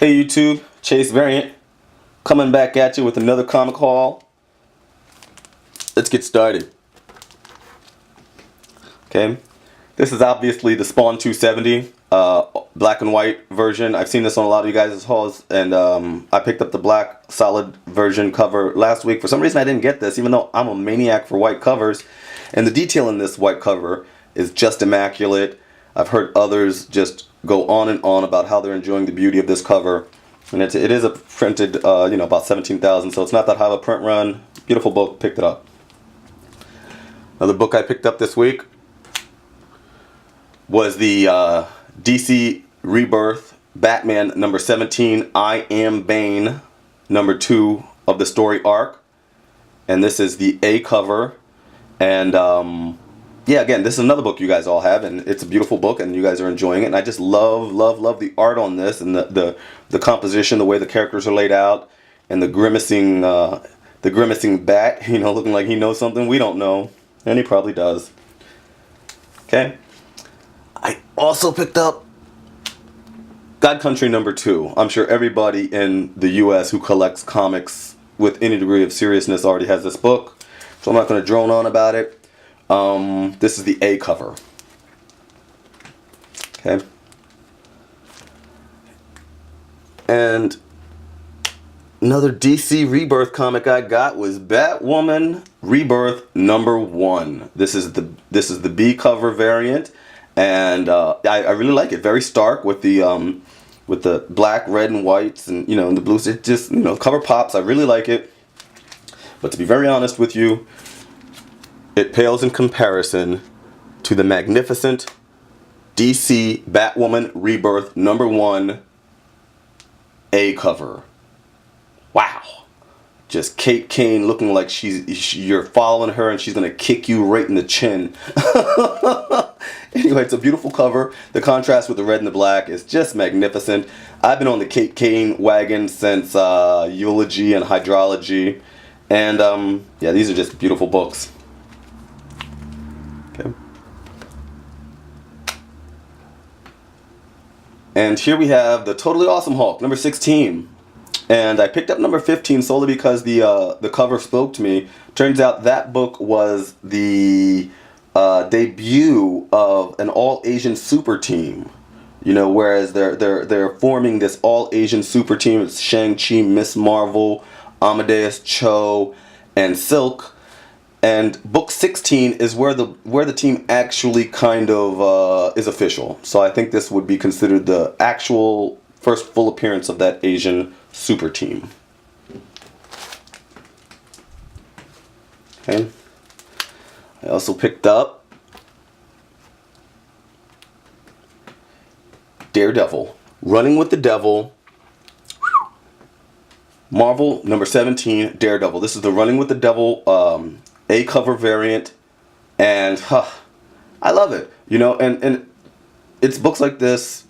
Hey YouTube, Chase Variant, coming back at you with another comic haul. Let's get started. Okay, this is obviously the Spawn 270 black and white version. I've seen this on a lot of you guys' hauls, and I picked up the black solid version cover last week. For some reason I didn't get this, even though I'm a maniac for white covers, and the detail in this white cover is just immaculate. I've heard others just go on and on about how they're enjoying the beauty of this cover, and it is a printed, about 17,000, so it's not that high of a print run. Beautiful book, picked it up. Another book I picked up this week was the DC Rebirth Batman number 17, I Am Bane, number 2 of the story arc, and this is the A cover, and yeah, again, this is another book you guys all have, and it's a beautiful book, and you guys are enjoying it. And I just love the art on this, and the composition, the way the characters are laid out, and the grimacing bat, looking like he knows something we don't know, and he probably does. Okay, I also picked up God Country number 2. I'm sure everybody in the U.S. who collects comics with any degree of seriousness already has this book, so I'm not going to drone on about it. This is the A cover. Okay. And another DC Rebirth comic I got was Batwoman Rebirth number 1. This is the B cover variant, and I really like it. Very stark with the black, red, and whites, and and the blues. It just cover pops. I really like it. But to be very honest with you, it pales in comparison to the magnificent DC Batwoman Rebirth number 1 A cover. Wow. Just Kate Kane looking like you're following her and she's going to kick you right in the chin. Anyway, it's a beautiful cover. The contrast with the red and the black is just magnificent. I've been on the Kate Kane wagon since Eulogy and Hydrology. And yeah, these are just beautiful books. Okay. And here we have the Totally Awesome Hulk, number 16. And I picked up number 15 solely because the cover spoke to me. Turns out that book was the debut of an all-Asian super team. Whereas they're forming this all-Asian super team. It's Shang-Chi, Miss Marvel, Amadeus Cho, and Silk. And book 16 is where the team actually kind of is official. So I think this would be considered the actual first full appearance of that Asian super team. Okay. I also picked up Daredevil, Running with the Devil, Marvel number 17, Daredevil. This is the Running with the Devil A cover variant, and I love it. And it's books like this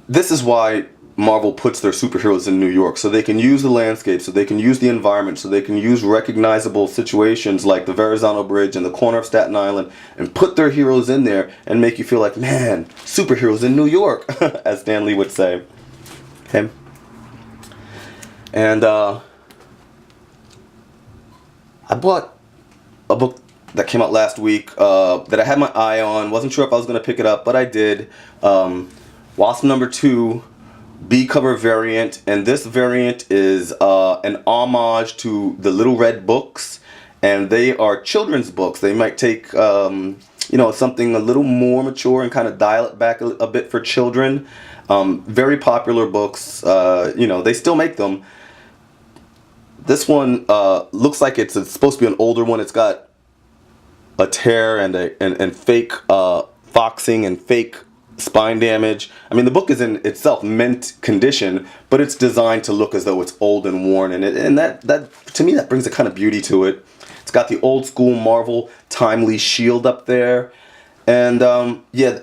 this is why Marvel puts their superheroes in New York, so they can use the landscape, so they can use the environment, so they can use recognizable situations like the Verrazano Bridge and the corner of Staten Island, and put their heroes in there and make you feel like, man, superheroes in New York, as Stan Lee would say. Okay. And I bought a book that came out last week that I had my eye on. Wasn't sure if I was going to pick it up, but I did. Wasp number 2, B cover variant, and this variant is an homage to the Little Red books, and they are children's books. They might take something a little more mature and kind of dial it back a bit for children. Very popular books. They still make them. This one looks like it's supposed to be an older one. It's got a tear and fake foxing and fake spine damage. I mean, the book is in itself mint condition, but it's designed to look as though it's old and worn, and that to me that brings a kind of beauty to it. It's got the old school Marvel timely shield up there, and yeah,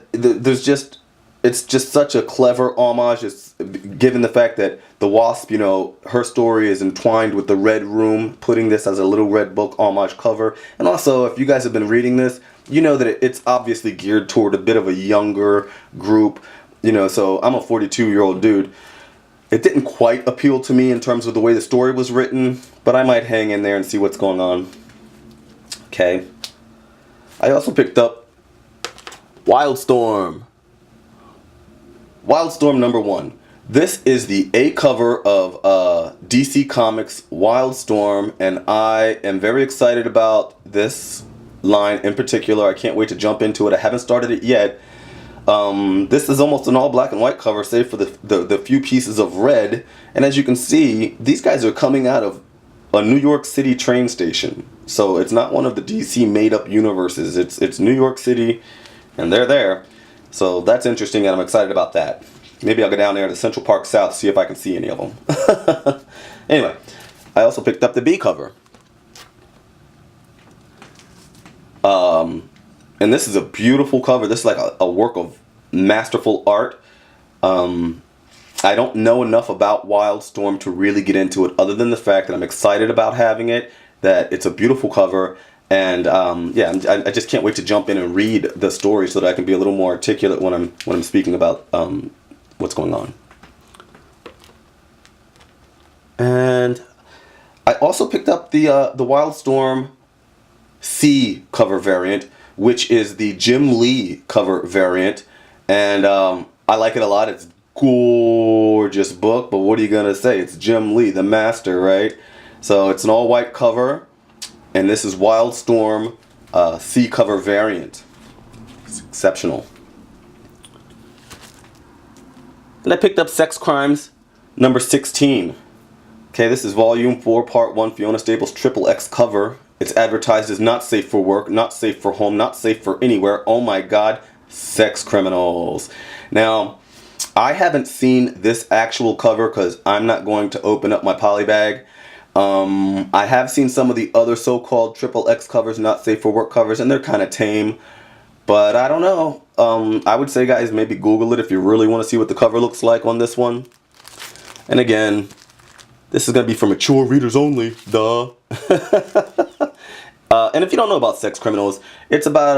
it's just such a clever homage. It's given the fact that the Wasp, her story is entwined with the Red Room, putting this as a Little Red Book homage cover. And also, if you guys have been reading this, you know that it's obviously geared toward a bit of a younger group. You know, so I'm a 42-year-old dude. It didn't quite appeal to me in terms of the way the story was written, but I might hang in there and see what's going on. Okay. I also picked up Wildstorm. Wildstorm #1. This is the A cover of DC Comics Wildstorm, and I am very excited about this line in particular. I can't wait to jump into it. I haven't started it yet. This is almost an all black and white cover, save for the few pieces of red. And as you can see, these guys are coming out of a New York City train station. So it's not one of the DC made up universes. It's New York City, and they're there. So that's interesting, and I'm excited about that. Maybe I'll go down there to Central Park South, see if I can see any of them. Anyway, I also picked up the B cover. And this is a beautiful cover. This is like a work of masterful art. I don't know enough about Wildstorm to really get into it, other than the fact that I'm excited about having it, that it's a beautiful cover, and yeah, I just can't wait to jump in and read the story so that I can be a little more articulate when I'm speaking about what's going on. And I also picked up the Wildstorm C cover variant, which is the Jim Lee cover variant, and I like it a lot. It's gorgeous book, but what are you gonna say? It's Jim Lee, the master, right? So it's an all white cover, and this is Wildstorm C cover variant. It's exceptional. And I picked up Sex Crimes #16. Okay, this is Volume 4, Part 1, Fiona Staples' XXX cover. It's advertised as not safe for work, not safe for home, not safe for anywhere. Oh my God, sex criminals. Now, I haven't seen this actual cover because I'm not going to open up my poly bag. I have seen some of the other so-called XXX covers, not safe for work covers, and they're kind of tame. But I don't know. I would say, guys, maybe Google it if you really want to see what the cover looks like on this one. And again, this is going to be for mature readers only. Duh. And if you don't know about sex criminals, it's about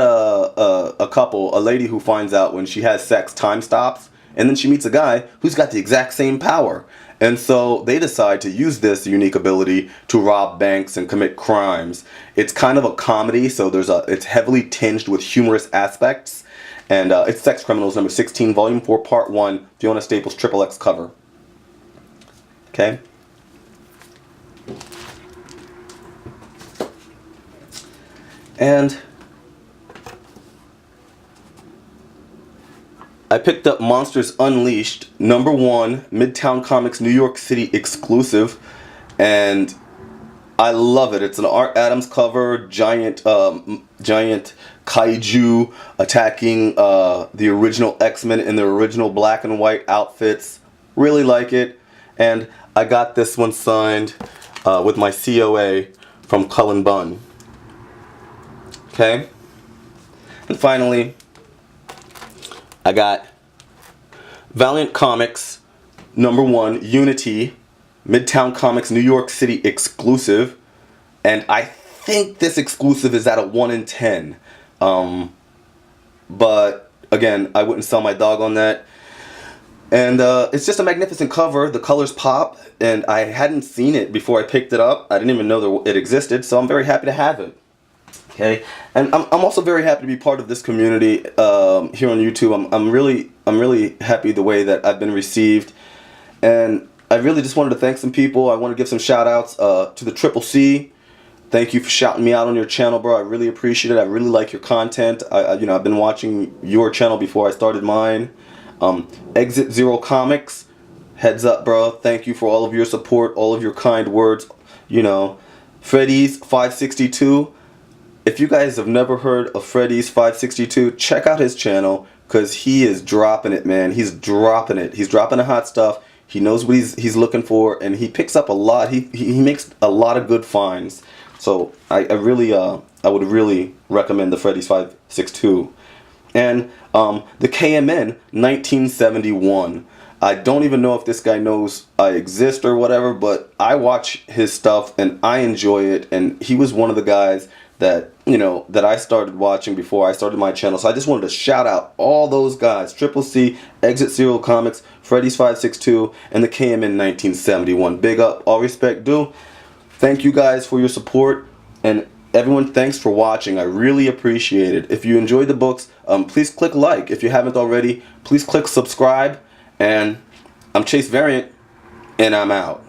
a couple, a lady who finds out when she has sex, time stops, and then she meets a guy who's got the exact same power. And so they decide to use this unique ability to rob banks and commit crimes. It's kind of a comedy, so it's heavily tinged with humorous aspects. And it's Sex Criminals #16, Volume 4, Part 1, Fiona Staples' XXX cover. Okay? And I picked up Monsters Unleashed #1, Midtown Comics New York City exclusive, and I love it. It's an Art Adams cover, giant kaiju attacking the original X-Men in their original black and white outfits. Really like it, and I got this one signed with my COA from Cullen Bunn. Okay, and finally, I got Valiant Comics #1, Unity, Midtown Comics New York City exclusive, and I think this exclusive is at a 1 in 10. But again, I wouldn't sell my dog on that. And it's just a magnificent cover. The colors pop, and I hadn't seen it before I picked it up. I didn't even know that it existed, so I'm very happy to have it. Okay, and I'm also very happy to be part of this community here on YouTube. I'm really happy the way that I've been received, and I really just wanted to thank some people. I want to give some shout outs to the Triple C. Thank you for shouting me out on your channel, bro. I really appreciate it. I really like your content. I've been watching your channel before I started mine. Exit Zero Comics, heads up, bro. Thank you for all of your support, all of your kind words. Freddy's 562. If you guys have never heard of Freddy's 562, check out his channel, because he is dropping it, man. He's dropping it. He's dropping the hot stuff. He knows what he's looking for, and he picks up a lot. He makes a lot of good finds. So I would really recommend the Freddy's 562. And the KMN 1971. I don't even know if this guy knows I exist or whatever, but I watch his stuff and I enjoy it, and he was one of the guys that, you know, that I started watching before I started my channel. So I just wanted to shout out all those guys: Triple C, Exit Serial Comics, Freddy's 562, and the KMN 1971. Big up, all respect due. Thank you guys for your support, and everyone, thanks for watching. I really appreciate it. If you enjoyed the books, please click like. If you haven't already, please click subscribe. And I'm Chase Variant, and I'm out.